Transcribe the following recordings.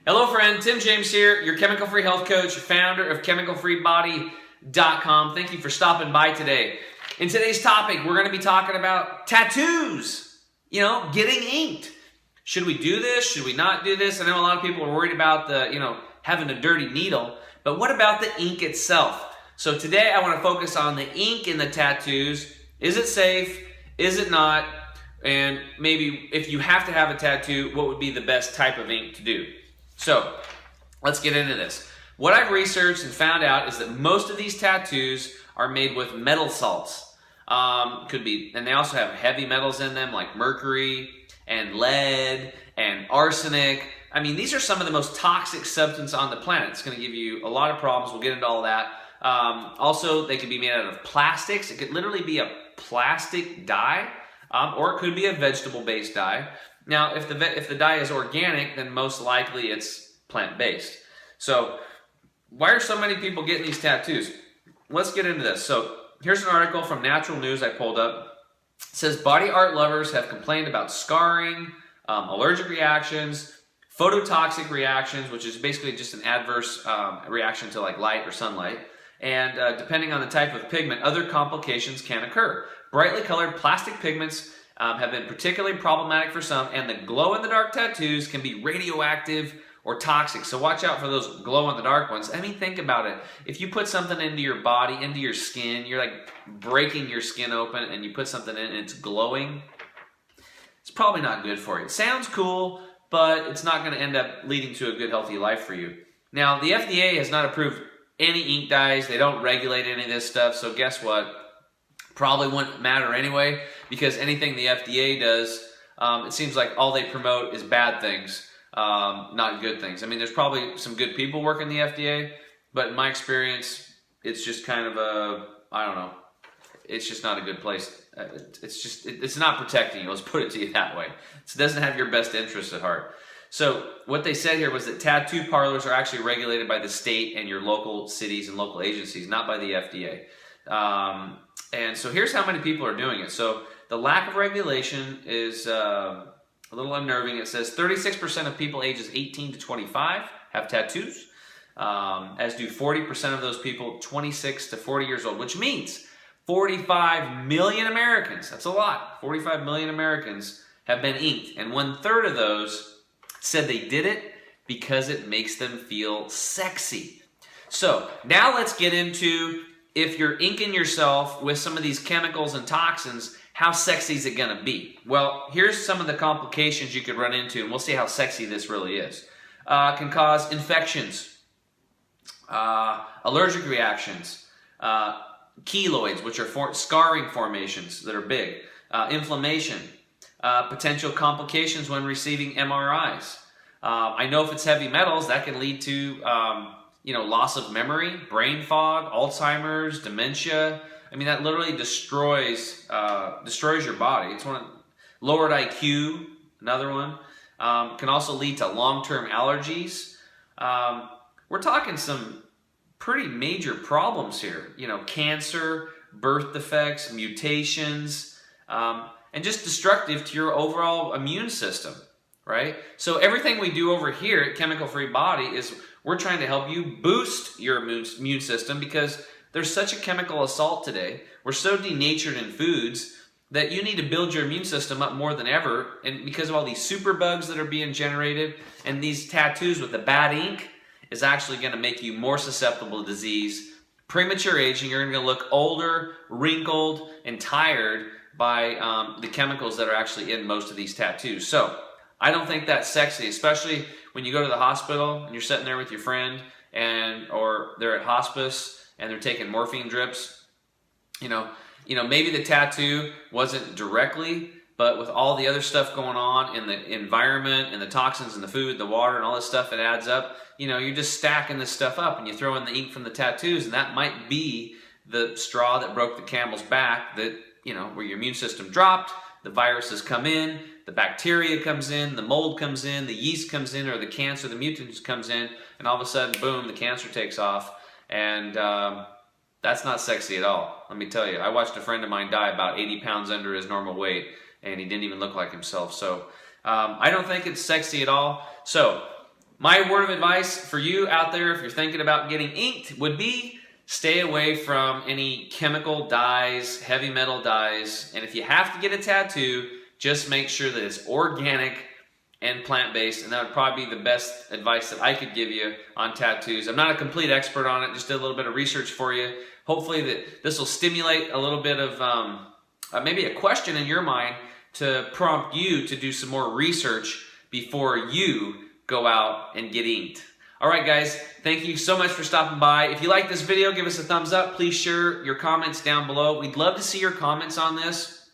Hello friend, Tim James here, your chemical-free health coach, founder of chemicalfreebody.com. Thank you for stopping by today. In today's topic, we're going to be talking about tattoos, getting inked. Should we do this? Should we not do this? I know a lot of people are worried about having a dirty needle, but what about the ink itself? So today I want to focus on the ink in the tattoos. Is it safe? Is it not? And maybe if you have to have a tattoo, what would be the best type of ink to do? So let's get into this. What I've researched and found out is that most of these tattoos are made with metal salts. And they also have heavy metals in them like mercury and lead and arsenic. I mean, these are some of the most toxic substances on the planet. It's going to give you a lot of problems. We'll get into all that. Also, they can be made out of plastics. It could literally be a plastic dye, or it could be a vegetable-based dye. Now, if the dye is organic, then most likely it's plant-based. So, why are so many people getting these tattoos? Let's get into this. So, here's an article from Natural News I pulled up. It says, body art lovers have complained about scarring, allergic reactions, phototoxic reactions, which is basically just an adverse reaction to like light or sunlight. And depending on the type of pigment, other complications can occur. Brightly colored plastic pigments have been particularly problematic for some, and the glow-in-the-dark tattoos can be radioactive or toxic. So watch out for those glow-in-the-dark ones. I mean, think about it. If you put something into your body, into your skin, you're like breaking your skin open, and you put something in and it's glowing, it's probably not good for you. It sounds cool, but it's not going to end up leading to a good, healthy life for you. Now, the FDA has not approved any ink dyes. They don't regulate any of this stuff, so guess what? Probably wouldn't matter anyway, because anything the FDA does, it seems like all they promote is bad things, not good things. I mean, there's probably some good people working the FDA, but in my experience, it's just kind of I don't know, it's just not a good place. It's not protecting you, let's put it to you that way. It doesn't have your best interests at heart. So what they said here was that tattoo parlors are actually regulated by the state and your local cities and local agencies, not by the FDA. And so here's how many people are doing it. So the lack of regulation is a little unnerving. It says 36% of people ages 18 to 25 have tattoos, as do 40% of those people 26 to 40 years old, which means 45 million Americans, that's a lot, 45 million Americans have been inked. And 1/3 of those said they did it because it makes them feel sexy. So now let's get into, if you're inking yourself with some of these chemicals and toxins, how sexy is it going to be? Well, here's some of the complications you could run into, and we'll see how sexy this really is. Can cause infections, allergic reactions, keloids, which are scarring formations that are big, inflammation, potential complications when receiving MRIs. I know if it's heavy metals, that can lead to loss of memory, brain fog, Alzheimer's, dementia. I mean, that literally destroys your body. It's lowered IQ, another one. Can also lead to long-term allergies. We're talking some pretty major problems here. Cancer, birth defects, mutations, and just destructive to your overall immune system, right? So everything we do over here at Chemical Free Body is we're trying to help you boost your immune system, because there's such a chemical assault today. We're so denatured in foods that you need to build your immune system up more than ever. And because of all these superbugs that are being generated, and these tattoos with the bad ink is actually going to make you more susceptible to disease, premature aging. You're going to look older, wrinkled, and tired by the chemicals that are actually in most of these tattoos. So I don't think that's sexy, especially when you go to the hospital and you're sitting there with your friend, or they're at hospice and they're taking morphine drips. Maybe the tattoo wasn't directly, but with all the other stuff going on in the environment and the toxins in the food, the water, and all this stuff, it adds up. You're just stacking this stuff up, and you throw in the ink from the tattoos, and that might be the straw that broke the camel's back, that, where your immune system dropped, the viruses come in, the bacteria comes in, the mold comes in, the yeast comes in, or the cancer, the mutants comes in, and all of a sudden, boom, the cancer takes off. And that's not sexy at all. Let me tell you, I watched a friend of mine die about 80 pounds under his normal weight, and he didn't even look like himself. So I don't think it's sexy at all. So My word of advice for you out there, if you're thinking about getting inked, would be stay away from any chemical dyes, heavy metal dyes, and if you have to get a tattoo, just make sure that it's organic and plant-based, and that would probably be the best advice that I could give you on tattoos. I'm not a complete expert on it, just did a little bit of research for you. Hopefully that this will stimulate a little bit of maybe a question in your mind to prompt you to do some more research before you go out and get inked. All right, guys, thank you so much for stopping by. If you like this video, give us a thumbs up. Please share your comments down below. We'd love to see your comments on this.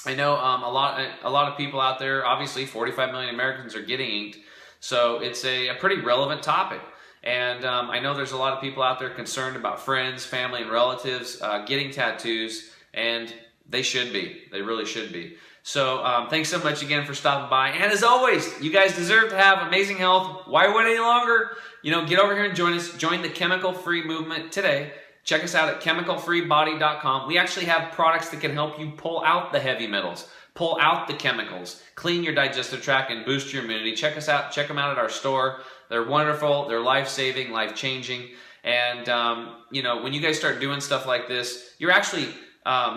I know a lot of people out there, obviously 45 million Americans are getting inked, so it's a pretty relevant topic. And I know there's a lot of people out there concerned about friends, family, and relatives getting tattoos, and they should be. They really should be. So thanks so much again for stopping by. And as always, you guys deserve to have amazing health. Why wait any longer? You know, get over here and join us. Join the chemical-free movement today. Check us out at chemicalfreebody.com. We actually have products that can help you pull out the heavy metals, pull out the chemicals, clean your digestive tract, and boost your immunity. Check us out. Check them out at our store. They're wonderful. They're life-saving, life-changing. And, you know, when you guys start doing stuff like this, you're actually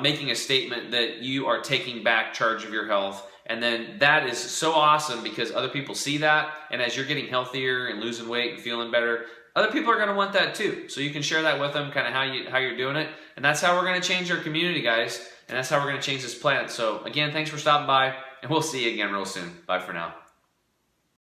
making a statement that you are taking back charge of your health. And then that is so awesome because other people see that. And as you're getting healthier and losing weight and feeling better, other people are going to want that too. So you can share that with them, kind of how you're doing it. And that's how we're going to change our community, guys. And that's how we're going to change this planet. So again, thanks for stopping by, and we'll see you again real soon. Bye for now.